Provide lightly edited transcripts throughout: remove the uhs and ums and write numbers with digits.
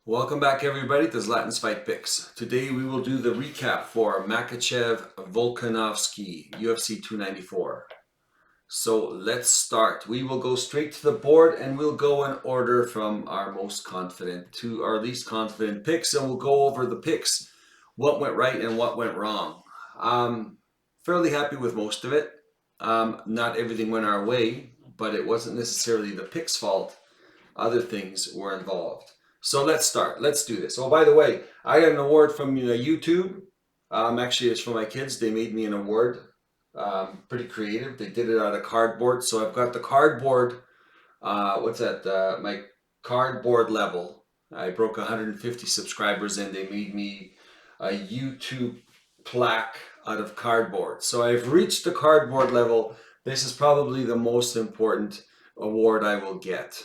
Welcome back everybody to Zlatan's Fight Picks. Today we will do the recap for Makhachev Volkanovski UFC 294. So let's start. We will go straight to the board and we'll go in order from our most confident to our least confident picks, and we'll go over the picks, what went right and what went wrong. Fairly happy with most of it. Not everything went our way, but it wasn't necessarily the pick's fault. Other things were involved. So let's start. Let's do this. Oh, by the way, I got an award from YouTube. Actually, it's for my kids. They made me an award. Pretty creative. They did it out of cardboard. So I've got the cardboard. What's that? My cardboard level. I broke 150 subscribers and they made me a YouTube plaque out of cardboard. So I've reached the cardboard level. This is probably the most important award I will get.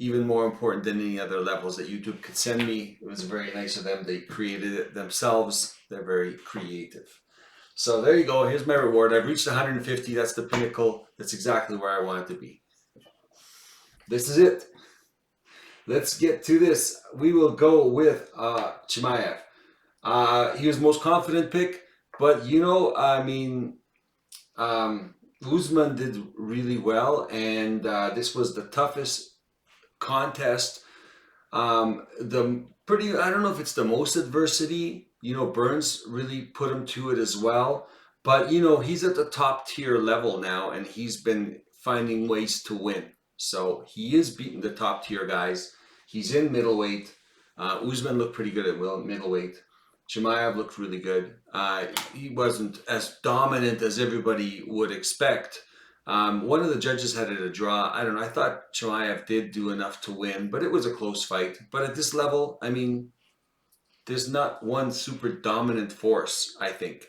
Even more important than any other levels that YouTube could send me. It was very nice of them. They created it themselves. They're very creative. So there you go. Here's my reward. I've reached 150. That's the pinnacle. That's exactly where I want it to be. This is it. Let's get to this. We will go with Chimaev. He was most confident pick, but Usman did really well, and this was the toughest contest. I don't know if it's the most adversity. Burns really put him to it as well. But he's at the top tier level now, and he's been finding ways to win. So he is beating the top tier guys. He's in middleweight. Usman looked pretty good at middleweight. Chimaev looked really good. He wasn't as dominant as everybody would expect. One of the judges had it a draw. I don't know. I thought Chimaev did do enough to win, but it was a close fight. But at this level, there's not one super dominant force, I think.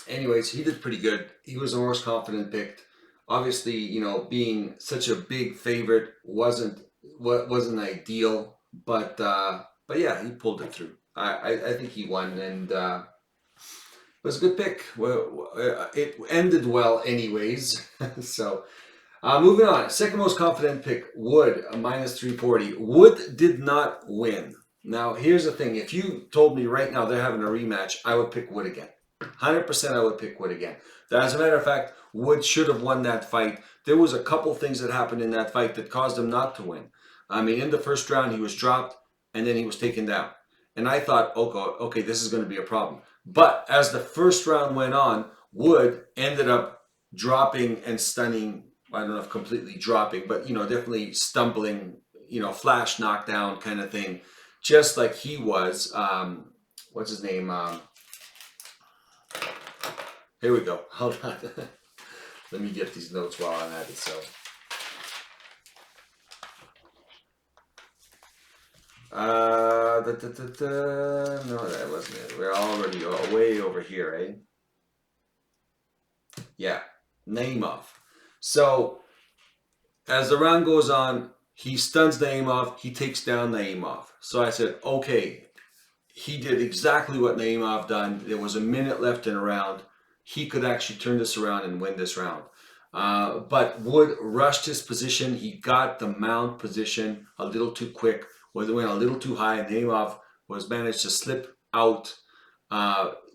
Anyways, he did pretty good. He was the most confident picked. Obviously, being such a big favorite wasn't ideal, but yeah, he pulled it through. I think he won, and it was a good pick. Well, it ended well anyways. So moving on. Second most confident pick, Wood, a minus 340. Wood did not win. Now, here's the thing. If you told me right now they're having a rematch, I would pick Wood again. 100% I would pick Wood again. As a matter of fact, Wood should have won that fight. There was a couple things that happened in that fight that caused him not to win. In the first round, he was dropped and then he was taken down. And I thought, okay, this is going to be a problem. But as the first round went on, Wood ended up dropping and stunning. I don't know if completely dropping, but definitely stumbling, flash knockdown kind of thing, just like he was. What's his name? Here we go. Hold on. Let me get these notes while I'm at it. So. No, that wasn't it. We're already way over here, eh? Yeah, Naimov. So, as the round goes on, he stuns Naimov, he takes down Naimov. So I said, okay, he did exactly what Naimov done. There was a minute left in a round. He could actually turn this around and win this round. But Wood rushed his position. He got the mount position a little too quick. Went a little too high, and Naimov managed to slip out.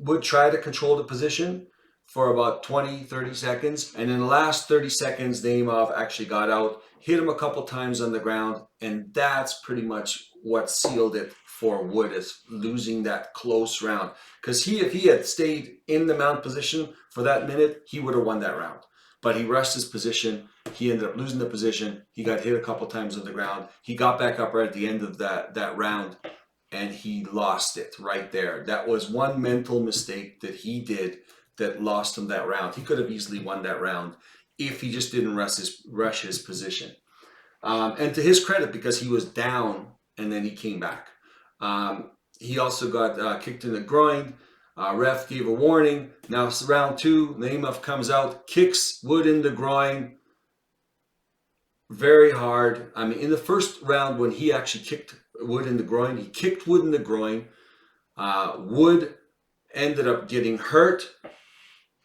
Wood tried to control the position for about 20-30 seconds, and in the last 30 seconds, Naimov actually got out, hit him a couple times on the ground, and that's pretty much what sealed it for Wood, is losing that close round. Because if he had stayed in the mount position for that minute, he would have won that round. But he rushed his position. He ended up losing the position. He got hit a couple times on the ground. He got back up right at the end of that round, and he lost it right there. That was one mental mistake that he did that lost him that round. He could have easily won that round if he just didn't rush his position. And to his credit, because he was down and then he came back. He also got kicked in the groin. Ref gave a warning. Now it's round two. Naimov comes out, kicks Wood in the groin very hard. In the first round, when he actually kicked Wood in the groin, he kicked Wood in the groin. Wood ended up getting hurt.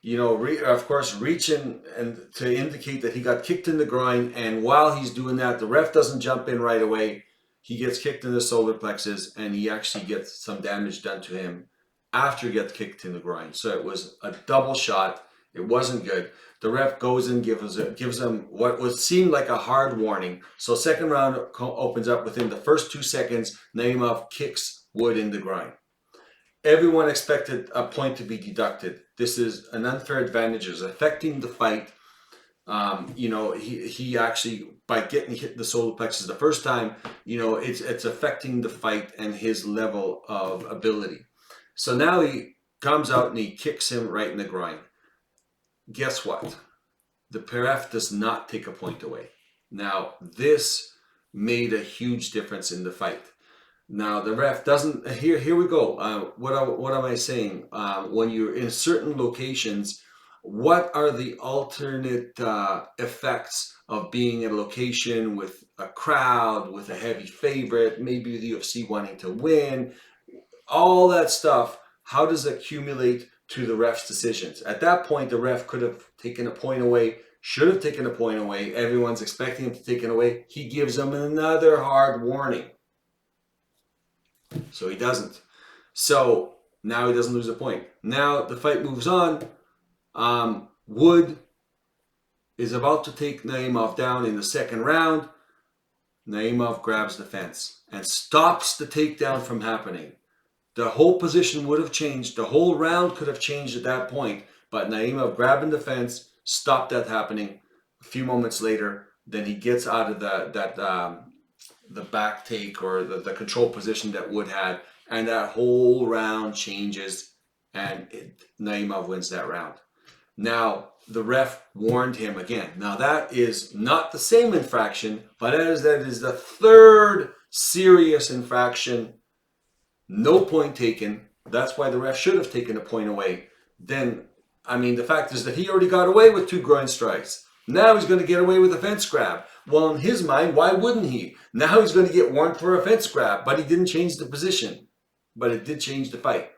of course, reaching and to indicate that he got kicked in the groin. And while he's doing that, the ref doesn't jump in right away. He gets kicked in the solar plexus, and he actually gets some damage done to him after he gets kicked in the groin. So it was a double shot. It wasn't good. The ref goes and gives him what would seem like a hard warning. So second round opens up within the first 2 seconds. Naimov kicks Wood in the groin. Everyone expected a point to be deducted. This is an unfair advantage. It's affecting the fight. He actually, by getting hit in the solar plexus the first time, it's affecting the fight and his level of ability. So now he comes out and he kicks him right in the groin. Guess what? The ref does not take a point away. Now, this made a huge difference in the fight. Now the ref doesn't. Here we go. What am I saying? When you're in certain locations, what are the alternate effects of being in a location with a crowd, with a heavy favorite, maybe the UFC wanting to win, all that stuff? How does it accumulate to the ref's decisions? At that point, the ref could have taken a point away. Should have taken a point away. Everyone's expecting him to take it away. He gives them another hard warning. So he doesn't. So now he doesn't lose a point. Now the fight moves on. Wood is about to take Naimov down in the second round. Naimov grabs the fence and stops the takedown from happening. The whole position would have changed. The whole round could have changed at that point. But Naimov grabbing the fence stopped that happening. A few moments later, then he gets out of the back take or the control position that Wood had, and that whole round changes, and Naimov wins that round. Now, the ref warned him again. Now, that is not the same infraction, but that is the third serious infraction. No point taken. That's why the ref should have taken a point away. Then, the fact is that he already got away with 2 groin strikes. Now he's going to get away with a fence grab. Well, in his mind, why wouldn't he? Now he's going to get warned for a fence grab, but he didn't change the position. But it did change the fight.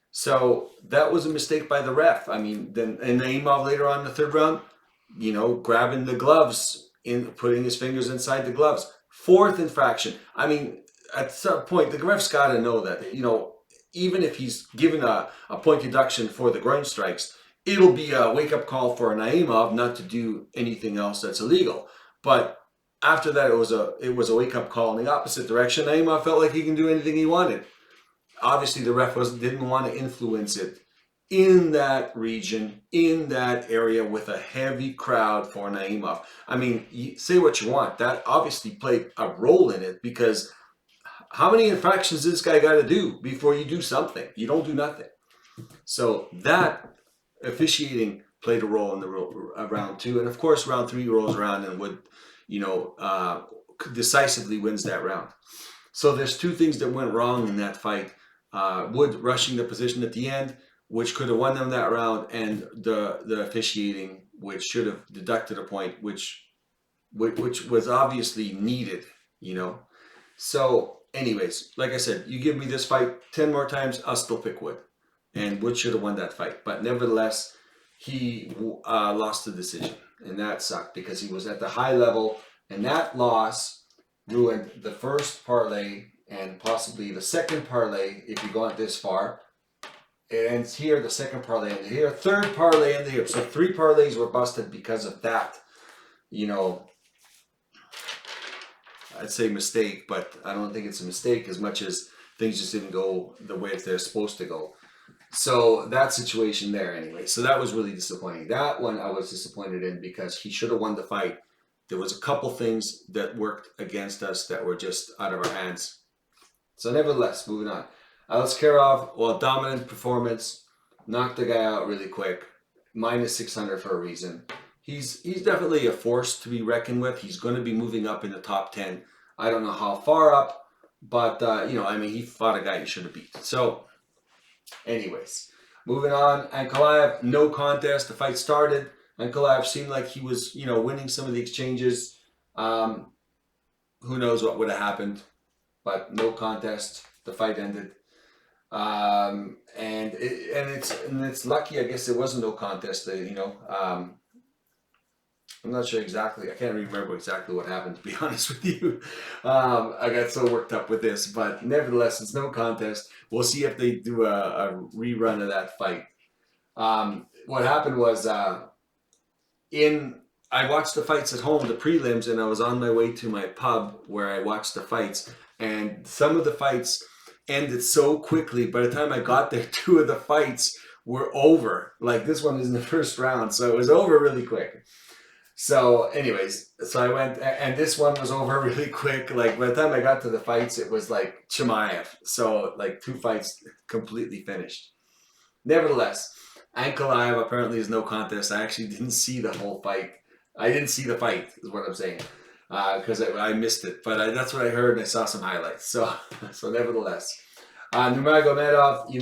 So that was a mistake by the ref. Then Naimov later on in the third round, grabbing the gloves, putting his fingers inside the gloves. Fourth infraction. At some point, the ref's got to know that, even if he's given a point deduction for the groin strikes, it'll be a wake-up call for Naimov not to do anything else that's illegal. But after that, it was a wake-up call in the opposite direction. Naimov felt like he can do anything he wanted. Obviously, the ref didn't want to influence it in that region, in that area with a heavy crowd for Naimov. Say what you want. That obviously played a role in it, because how many infractions this guy got to do before you do something? You don't do nothing. So that officiating played a role in the round 2, and of course round 3 rolls around and Wood, decisively wins that round. So there's 2 things that went wrong in that fight: Wood rushing the position at the end, which could have won them that round, and the officiating, which should have deducted a point, which was obviously needed. So, anyways, like I said, you give me this fight 10 more times, I'll still pick Wood. And Wood should have won that fight. But nevertheless, he lost the decision. And that sucked, because he was at the high level. And that loss ruined the first parlay and possibly the second parlay if you go out this far. It ends here, the second parlay ends here, third parlay ends here. So 3 parlays were busted because of that. I'd say mistake, but I don't think it's a mistake as much as things just didn't go the way they're supposed to go. So that situation there anyway. So that was really disappointing. That one I was disappointed in, because he should have won the fight. There was a couple things that worked against us that were just out of our hands. So nevertheless, moving on. Aliskerov, dominant performance. Knocked the guy out really quick. Minus 600 for a reason. He's definitely a force to be reckoned with. He's going to be moving up in the top 10. I don't know how far up, but he fought a guy he should have beat. So anyways, moving on. Ankalaev, no contest. The fight started. Ankalaev seemed like he was, winning some of the exchanges. Who knows what would have happened, but no contest. The fight ended. It's lucky, I guess, there wasn't no contest. I'm not sure exactly. I can't remember exactly what happened, to be honest with you. I got so worked up with this, but nevertheless, it's no contest. We'll see if they do a rerun of that fight. What happened was in I watched the fights at home, the prelims, and I was on my way to my pub where I watched the fights. And some of the fights ended so quickly. By the time I got there, two of the fights were over. Like this one is in the first round, so it was over really quick. So, anyways, so I went, and this one was over really quick. Like by the time I got to the fights, it was like Chimaev. So, like two fights completely finished. Nevertheless, Ankalaev apparently is no contest. I actually didn't see the whole fight. I didn't see the fight, is what I'm saying, because I missed it. But that's what I heard, and I saw some highlights. So, nevertheless, Nurmagomedov, he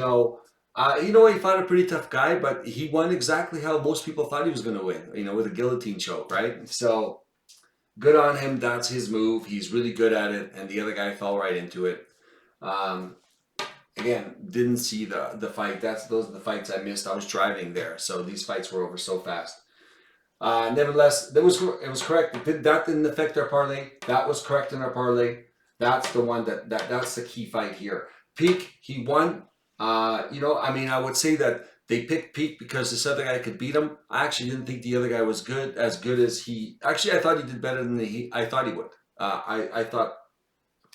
fought a pretty tough guy, but he won exactly how most people thought he was going to win. With a guillotine choke, right? So, good on him. That's his move. He's really good at it, and the other guy fell right into it. Again, didn't see the fight. Those are the fights I missed. I was driving there, so these fights were over so fast. Nevertheless, it was correct. That didn't affect our parlay. That was correct in our parlay. That's the one that's the key fight here. Peak, he won. I would say that they picked Peak because this other guy could beat him. I actually didn't think the other guy was as good as he. Actually, I thought he did better than I thought he would. I thought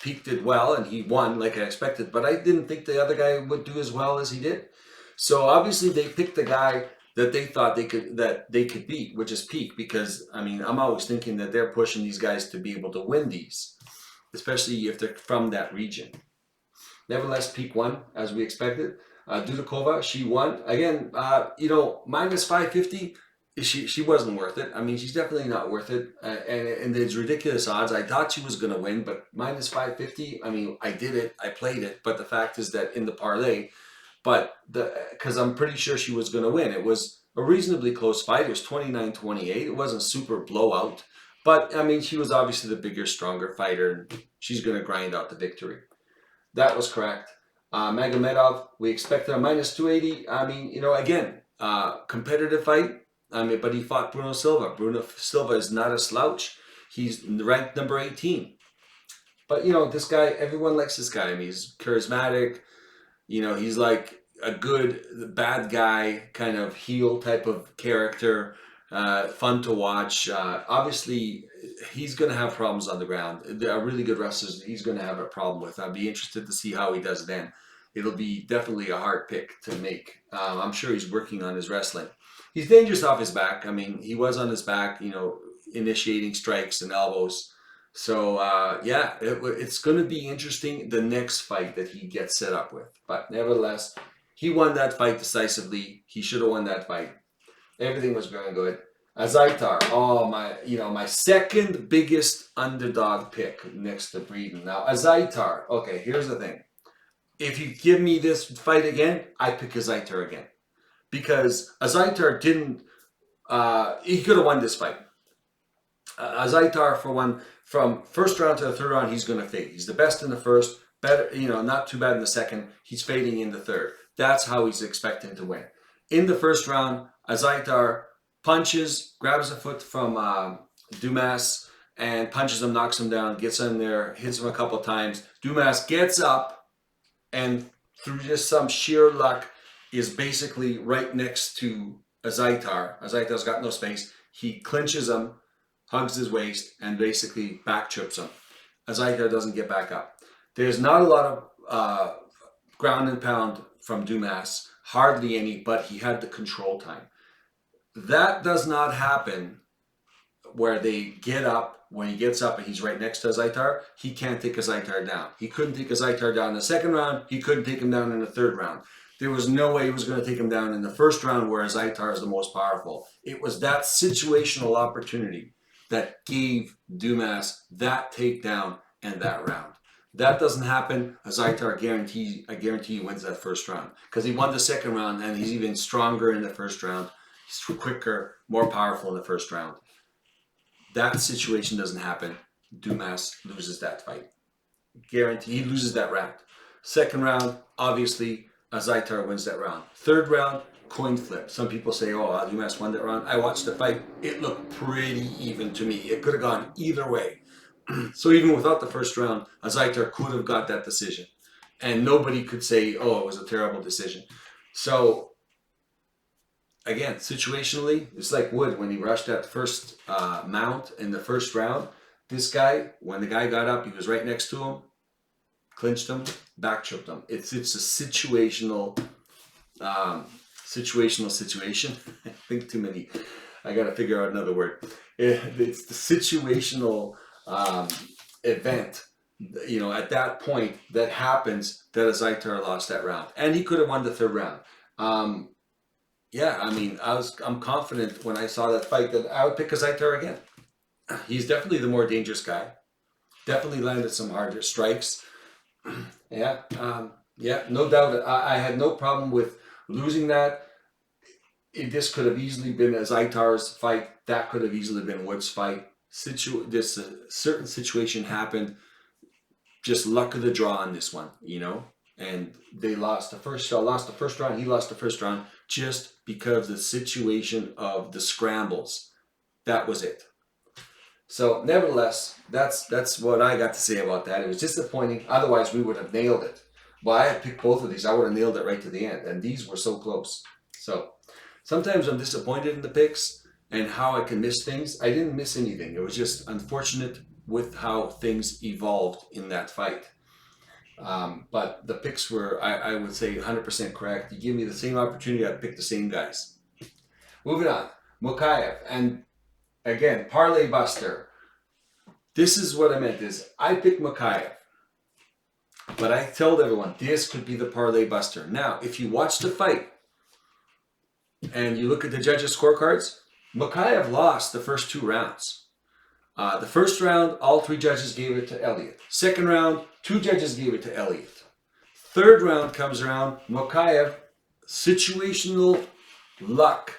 Peak did well and he won like I expected, but I didn't think the other guy would do as well as he did. So obviously they picked the guy that they thought they could beat, which is Peak, because I'm always thinking that they're pushing these guys to be able to win these, especially if they're from that region. Nevertheless, Peak won as we expected. Dudakova, she won again. Minus 550. She wasn't worth it. She's definitely not worth it. And it's ridiculous odds. I thought she was going to win, but minus 550. I did it. I played it. But the fact is that in the parlay, because I'm pretty sure she was going to win. It was a reasonably close fight. It was 29-28. It wasn't super blowout. But, she was obviously the bigger, stronger fighter. And she's going to grind out the victory. That was correct. Magomedov, we expected a minus 280. Again, competitive fight. But he fought Bruno Silva. Bruno Silva is not a slouch. He's ranked number 18. But, this guy, everyone likes this guy. He's charismatic. He's like a good, bad guy, kind of heel type of character. Fun to watch. Obviously, he's going to have problems on the ground. There are really good wrestlers he's going to have a problem with. I'd be interested to see how he does then. It'll be definitely a hard pick to make. I'm sure he's working on his wrestling. He's dangerous off his back. He was on his back, initiating strikes and elbows. So, it's going to be interesting, the next fight that he gets set up with. But nevertheless, he won that fight decisively. He should have won that fight. Everything was going good. Azaitar, my second biggest underdog pick next to Breeden. Now, Azaitar, okay, here's the thing. If you give me this fight again, I pick Azaitar again. Because Azaitar didn't, he could have won this fight. Azaitar, for one, from first round to the third round, he's going to fade. He's the best in the first, better, not too bad in the second. He's fading in the third. That's how he's expecting to win. In the first round, Azaitar punches, grabs a foot from Dumas, and punches him, knocks him down, gets in there, hits him a couple times. Dumas gets up, and through just some sheer luck, is basically right next to Azaitar. Azaitar's got no space. He clinches him, hugs his waist, and basically back trips him. Azaitar doesn't get back up. There's not a lot of ground and pound from Dumas, hardly any, but he had the control time. That does not happen where they get up. When he gets up and he's right next to Azaitar, he can't take Azaitar down. He couldn't take Azaitar down in the second round. He couldn't take him down in the third round. There was no way he was going to take him down in the first round where Azaitar is the most powerful. It was that situational opportunity that gave Dumas that takedown and that round. That doesn't happen. Azaitar, I guarantee he wins that first round, because he won the second round and he's even stronger in the first round. He's quicker, more powerful in the first round. That situation doesn't happen. Dumas loses that fight. Guarantee he loses that round. Second round, obviously, Zaitar wins that round. Third round, coin flip. Some people say, oh, UMass won that round. I watched the fight. It looked pretty even to me. It could have gone either way. So even without the first round, Zaitar could have got that decision. And nobody could say, oh, it was a terrible decision. So, again, situationally, it's like Wood when he rushed that first mount in the first round. This guy, when the guy got up, he was right next to him, clinched him, back tripped him. It's a situational situation. I think too many. I got to figure out another word. It's the situational event. You know, at that point that happens, that Zaitar lost that round, and he could have won the third round. Yeah, I mean, I'm confident when I saw that fight that I would pick Zaitar again. He's definitely the more dangerous guy. Definitely landed some harder strikes. Yeah, no doubt. I had no problem with losing that. This could have easily been a Zaitar's fight. That could have easily been Wood's fight. This certain situation happened. Just luck of the draw on this one, you know. And they lost the first round. He lost the first round just because of the situation of the scrambles. That was it. So nevertheless, that's what I got to say about that. It was disappointing. Otherwise, we would have nailed it. Well, I had picked both of these. I would have nailed it right to the end. And these were so close. So sometimes I'm disappointed in the picks and how I can miss things. I didn't miss anything. It was just unfortunate with how things evolved in that fight. But the picks were, I would say, 100% correct. You give me the same opportunity, I'd pick the same guys. Moving on. Makhachev. And again, parlay buster. This is what I meant is I picked Makhachev. But I told everyone this could be the parlay buster. Now, if you watch the fight and you look at the judges' scorecards, Makhachev lost the first two rounds. The first round, all three judges gave it to Elliott. Second round, two judges gave it to Elliott. Third round comes around, Makhachev, situational luck.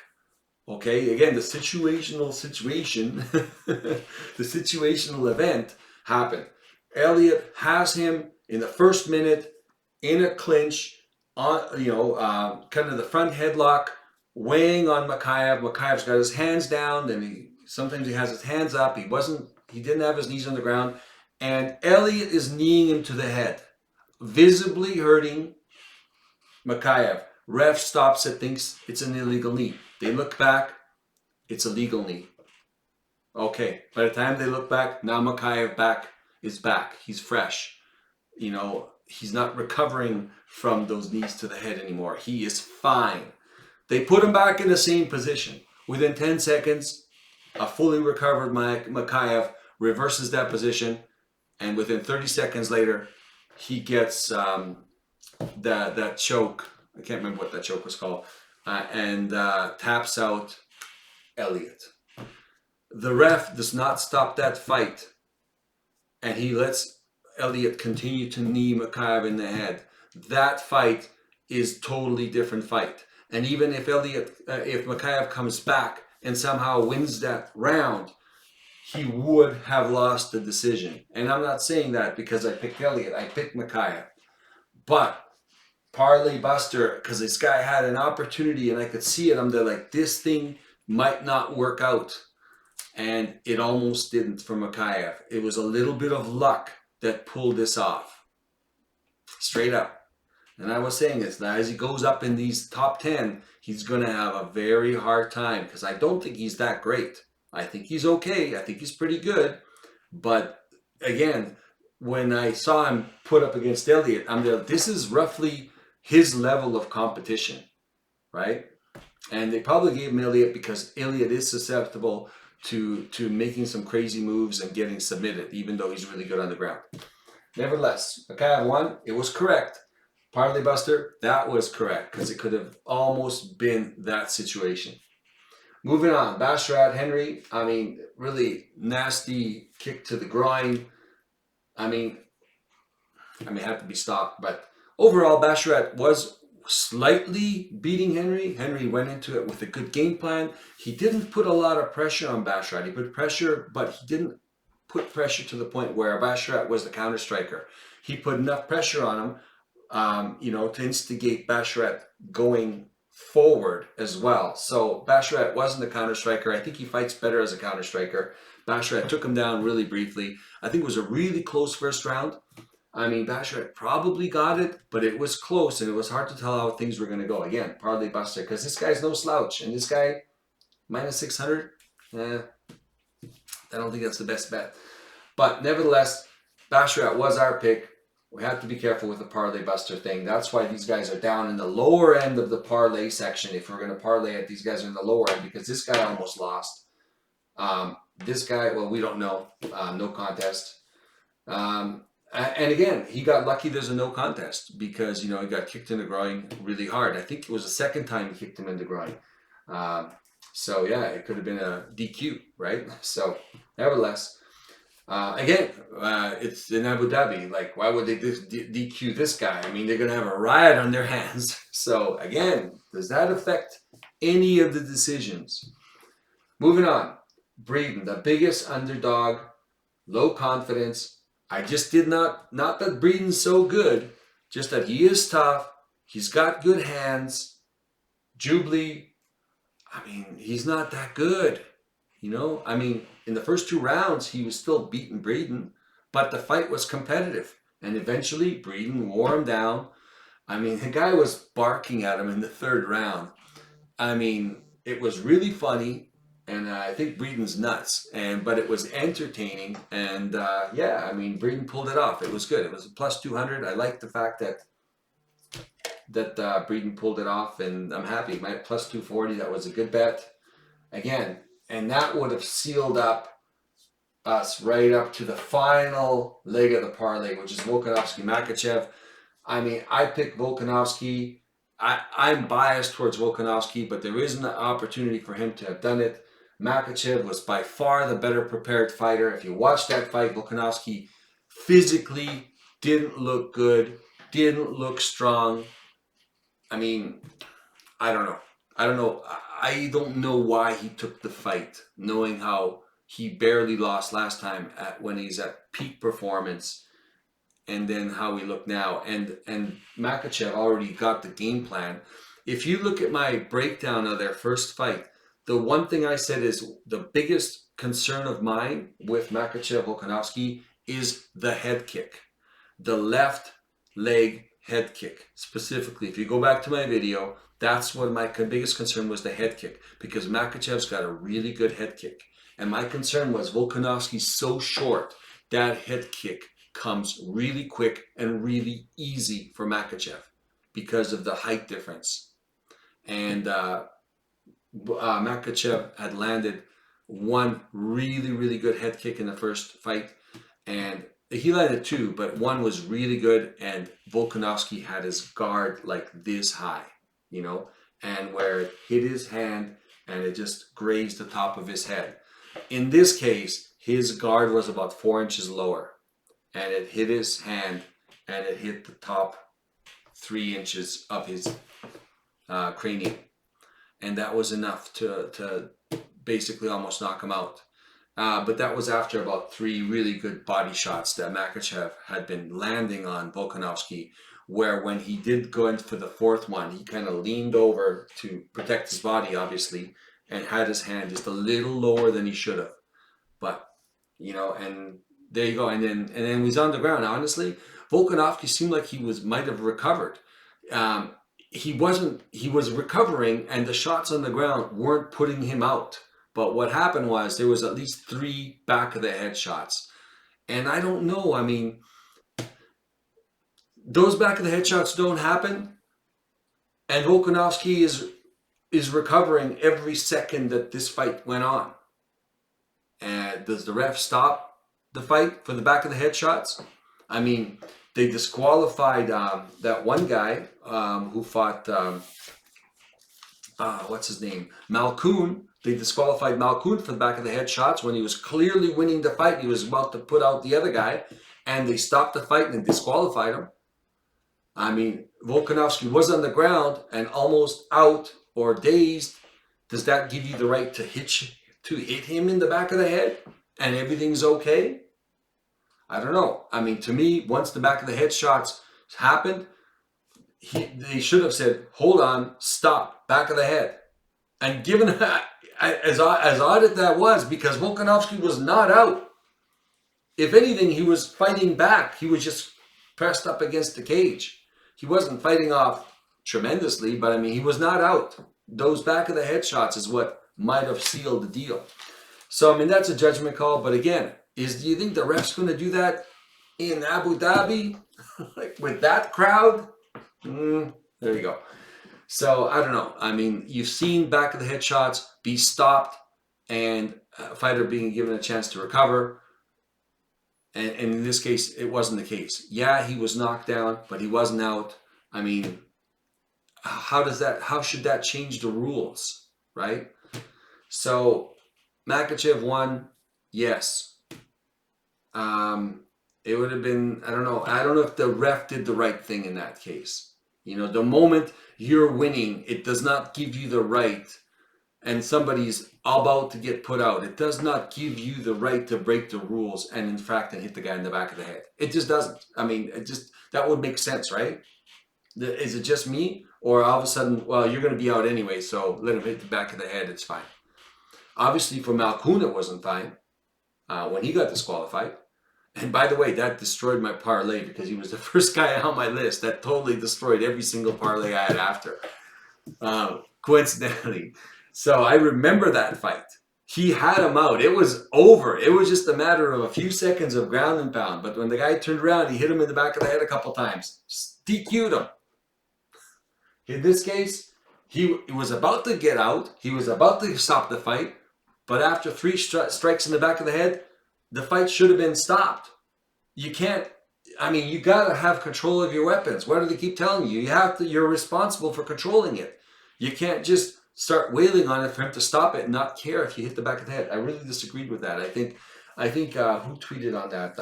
Okay, again, the situational situation, the situational event happened. Elliott has him in the first minute in a clinch, on kind of the front headlock, weighing on Makhachev. Makhachev's got his hands down, then sometimes he has his hands up. He didn't have his knees on the ground, and Elliott is kneeing him to the head, visibly hurting Makhachev. Ref stops it, thinks it's an illegal knee. They look back, it's a legal knee. Okay, by the time they look back, now Makhachev is back. He's fresh. You know, he's not recovering from those knees to the head anymore. He is fine. They put him back in the same position. Within 10 seconds, a fully recovered Makhachev reverses that position, and within 30 seconds later, he gets that choke. I can't remember what that choke was called, and taps out Elliott. The ref does not stop that fight, and he lets Elliott continue to knee Makhachev in the head. That fight is totally different fight. And even if Makhachev comes back and somehow wins that round, he would have lost the decision. And I'm not saying that because I picked Elliott. I picked Makhachev. But parlay buster, because this guy had an opportunity and I could see it. I'm there like, this thing might not work out. And it almost didn't for Makhachev. It was a little bit of luck that pulled this off. Straight up. And I was saying this, now as he goes up in these top 10, he's going to have a very hard time because I don't think he's that great. I think he's okay. I think he's pretty good. But again, when I saw him put up against Elliott, I'm there, this is roughly his level of competition, right? And they probably gave him Elliott because Elliott is susceptible to making some crazy moves and getting submitted, even though he's really good on the ground. Nevertheless, Makhachev won. It was correct. Parlay buster, that was correct because it could have almost been that situation. Moving on, Basharat Henry. I mean, really nasty kick to the groin. I mean, had to be stopped. But overall, Basharat was slightly beating Henry. Henry went into it with a good game plan. He didn't put a lot of pressure on Basharat. He put pressure, but he didn't put pressure to the point where Basharat was the counter striker. He put enough pressure on him you know, to instigate Basharat going forward as well. So Basharat wasn't a counter striker. I think he fights better as a counter striker. Basharat took him down really briefly. I think it was a really close first round. I mean, Basharat probably got it, but it was close, and it was hard to tell how things were going to go. Again, parlay buster, because this guy's no slouch, and this guy minus 600. I don't think that's the best bet. But nevertheless, Basharat was our pick. We have to be careful with the parlay buster thing. That's why these guys are down in the lower end of the parlay section. If we're going to parlay it, these guys are in the lower end because this guy almost lost. This guy, well, we don't know. No contest. And again, he got lucky there's a no contest because, you know, he got kicked in the groin really hard. I think it was the second time he kicked him in the groin. So, yeah, it could have been a DQ, right? So, nevertheless, again, it's in Abu Dhabi. Like, why would they DQ this guy? I mean, they're going to have a riot on their hands. So, again, does that affect any of the decisions? Moving on. Breeden, the biggest underdog, low confidence. I just did not that Breeden's so good, just that he is tough. He's got good hands. Jubilee, I mean, he's not that good. You know, I mean, in the first 2 rounds, he was still beating Breeden, but the fight was competitive. And eventually, Breeden wore him down. I mean, the guy was barking at him in the 3rd round. I mean, it was really funny. And I think Breeden's nuts, but it was entertaining. And yeah, I mean, Breeden pulled it off. It was good. It was a plus 200. I like the fact that Breeden pulled it off, and I'm happy. My plus 240, that was a good bet. Again, and that would have sealed up us right up to the final leg of the parlay, which is Volkanovski Makhachev. I mean, I picked Volkanovski. I'm biased towards Volkanovski, but there is an opportunity for him to have done it. Makhachev was by far the better prepared fighter. If you watch that fight, Volkanovski physically didn't look good, didn't look strong. I mean, I don't know. I don't know why he took the fight, knowing how he barely lost last time when he's at peak performance, and then how he looked now. And Makhachev already got the game plan. If you look at my breakdown of their first fight, the one thing I said is the biggest concern of mine with Makhachev Volkanovski is the head kick, the left leg head kick. Specifically, if you go back to my video, that's what my biggest concern was, the head kick, because Makhachev's got a really good head kick. And my concern was Volkanovski's so short, that head kick comes really quick and really easy for Makhachev because of the height difference. And Makhachev had landed one really, really good head kick in the first fight, and he landed 2, but one was really good, and Volkanovski had his guard like this high, you know, and where it hit his hand and it just grazed the top of his head. In this case, his guard was about 4 inches lower, and it hit his hand and it hit the top 3 inches of his cranium. And that was enough to basically almost knock him out. But that was after about 3 really good body shots that Makhachev had been landing on Volkanovski, where when he did go in for the 4th one, he kind of leaned over to protect his body, obviously, and had his hand just a little lower than he should have. But, you know, and there you go. And then he's on the ground. Honestly, Volkanovski seemed like he might have recovered. He wasn't. He was recovering, and the shots on the ground weren't putting him out. But what happened was there was at least 3 back of the head shots, and I don't know. I mean, those back of the head shots don't happen, and Volkanovski is recovering every second that this fight went on. And does the ref stop the fight for the back of the head shots? I mean, they disqualified that one guy who fought, what's his name? Malkoun. They disqualified Malkoun for the back of the head shots when he was clearly winning the fight. He was about to put out the other guy, and they stopped the fight and disqualified him. I mean, Volkanovski was on the ground and almost out or dazed. Does that give you the right to hit him in the back of the head and everything's okay? I don't know. I mean, to me, once the back of the head shots happened, they should have said, hold on, stop, back of the head. And given as odd as that was, because Volkanovski was not out. If anything, he was fighting back. He was just pressed up against the cage. He wasn't fighting off tremendously, but I mean, he was not out. Those back of the head shots is what might have sealed the deal. So, I mean, that's a judgment call. But again, do you think the ref's going to do that in Abu Dhabi? Like with that crowd? There you go. So, I don't know. I mean, you've seen back of the head shots be stopped and a fighter being given a chance to recover. And in this case, it wasn't the case. Yeah, he was knocked down, but he wasn't out. I mean, how should that change the rules, right? So, Makhachev won, yes. It would have been, I don't know if the ref did the right thing in that case. You know, the moment you're winning, it does not give you the right, and somebody's about to get put out, it does not give you the right to break the rules and in fact hit the guy in the back of the head. It just doesn't. I mean, that would make sense, right? Is it just me? Or all of a sudden, well, you're going to be out anyway, so let him hit the back of the head, it's fine. Obviously, for Malkoun, it wasn't fine when he got disqualified. And by the way, that destroyed my parlay because he was the first guy on my list. That totally destroyed every single parlay I had after, coincidentally. So I remember that fight. He had him out. It was over. It was just a matter of a few seconds of ground and pound. But when the guy turned around, he hit him in the back of the head a couple times. Just DQ'd him. In this case, he was about to get out. He was about to stop the fight. But after 3 strikes in the back of the head, the fight should have been stopped. You can't, I mean, you got to have control of your weapons. What do they keep telling you? You're responsible for controlling it. You can't just start wailing on it for him to stop it and not care if you hit the back of the head. I really disagreed with that. I think who tweeted on that?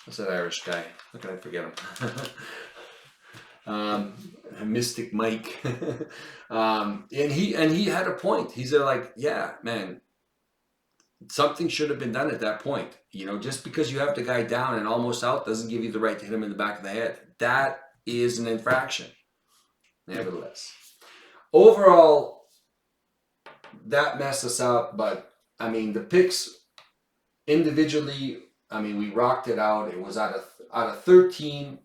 What's that Irish guy? How can I forget him? Mystic Mike. And he had a point. He said, like, yeah, man, something should have been done at that point. You know, just because you have the guy down and almost out doesn't give you the right to hit him in the back of the head. That is an infraction. Nevertheless, overall, that messed us up. But I mean, the picks individually, I mean, we rocked it out. It was out of 13.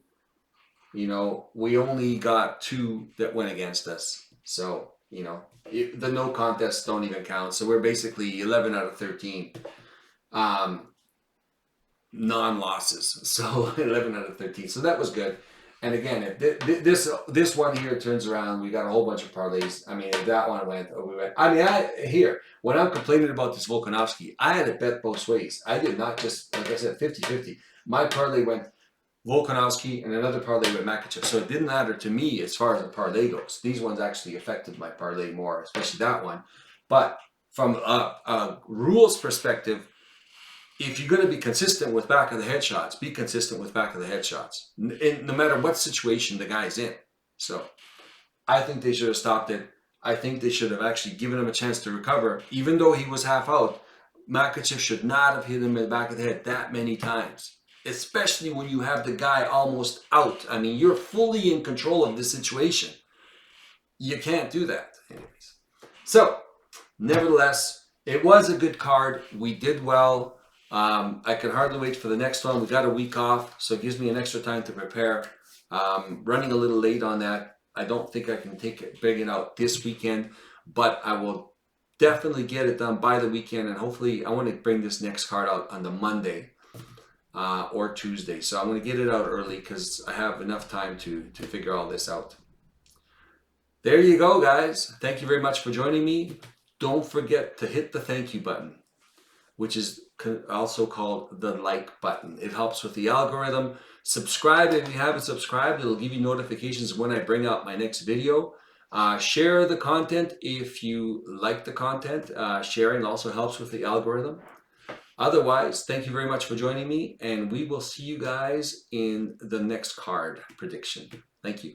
You know, we only got 2 that went against us. So, you know, the no contests don't even count. So we're basically 11 out of 13 non-losses. So 11 out of 13. So that was good. And again, if this one here turns around, we got a whole bunch of parlays. I mean, if that one went, we went. I mean, when I'm complaining about this Volkanovski, I had it bet both ways. I did not just, like I said, 50-50. My parlay went Volkanovski and another parlay with Makhachev. So it didn't matter to me as far as the parlay goes. These ones actually affected my parlay more, especially that one. But from a rules perspective, if you're going to be consistent with back of the head shots, be consistent with back of the head shots, no matter what situation the guy's in. So I think they should have stopped it. I think they should have actually given him a chance to recover. Even though he was half out, Makhachev should not have hit him in the back of the head that many times. Especially when you have the guy almost out. I mean, you're fully in control of the situation. You can't do that. Anyways. So, nevertheless, it was a good card. We did well. I can hardly wait for the next one. We got a week off, so it gives me an extra time to prepare. Running a little late on that. I don't think I can bring it out this weekend, but I will definitely get it done by the weekend, and hopefully I want to bring this next card out on the Monday. Or Tuesday. So I'm going to get it out early because I have enough time to figure all this out. There you go, guys. Thank you very much for joining me. Don't forget to hit the thank you button, which is also called the like button. It helps with the algorithm. Subscribe if you haven't subscribed. It'll give you notifications when I bring out my next video. Share the content if you like the content. Sharing also helps with the algorithm. Otherwise, thank you very much for joining me, and we will see you guys in the next card prediction. Thank you.